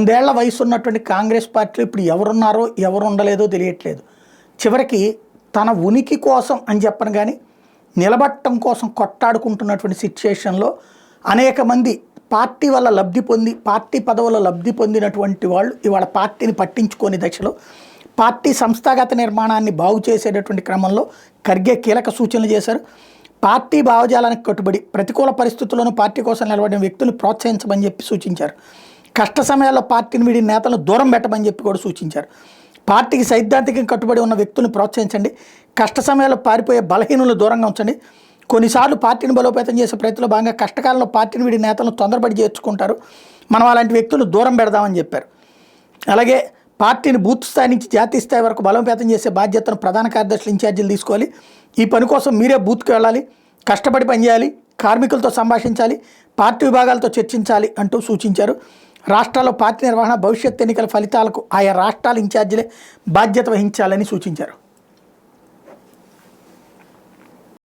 100 ఏళ్ల వయసు ఉన్నటువంటి కాంగ్రెస్ పార్టీలో ఇప్పుడు ఎవరున్నారో ఎవరు ఉండలేదో తెలియట్లేదు. చివరికి తన ఉనికి కోసం అని చెప్పను కానీ నిలబట్టడం కోసం కొట్టాడుకుంటున్నటువంటి సిచ్యుయేషన్లో అనేక మంది పార్టీ వల్ల లబ్ధి పొంది పార్టీ పదవుల లబ్ధి పొందినటువంటి వాళ్ళు ఇవాళ పార్టీని పట్టించుకోని దశలో పార్టీ సంస్థాగత నిర్మాణాన్ని బాగు చేసేటటువంటి క్రమంలో ఖర్గే కీలక సూచనలు చేశారు. పార్టీ భావజాలానికి కట్టుబడి ప్రతికూల పరిస్థితుల్లోనూ పార్టీ కోసం నిలబడిన వ్యక్తులు ప్రోత్సహించమని చెప్పి సూచించారు. కష్ట సమయాల్లో పార్టీని వీడిన నేతలను దూరం పెట్టమని చెప్పి కూడా సూచించారు. పార్టీకి సైద్ధాంతికంగా కట్టుబడి ఉన్న వ్యక్తులను ప్రోత్సహించండి, కష్ట సమయాల్లో పారిపోయే బలహీనులను దూరంగా ఉంచండి. కొన్నిసార్లు పార్టీని బలోపేతం చేసే ప్రయత్నంలో భాగంగా కష్టకాలంలో పార్టీని వీడి నేతలను తొందరపడి చేర్చుకుంటారు, మనం అలాంటి వ్యక్తులను దూరం పెడదామని చెప్పారు. అలాగే పార్టీని బూత్ స్థాయి నుంచి జాతీయ స్థాయి వరకు బలోపేతం చేసే బాధ్యతను ప్రధాన కార్యదర్శులు ఇన్ఛార్జీలు తీసుకోవాలి. ఈ పని కోసం మీరే బూత్కి వెళ్ళాలి, కష్టపడి పనిచేయాలి, కార్మికులతో సంభాషించాలి, పార్టీ విభాగాలతో చర్చించాలి అంటూ సూచించారు. రాష్ట్రాల్లో పార్టీ నిర్వహణ భవిష్యత్ ఎన్నికల ఫలితాలకు ఆయా రాష్ట్రాల ఇన్ఛార్జీలే బాధ్యత వహించాలని సూచించారు.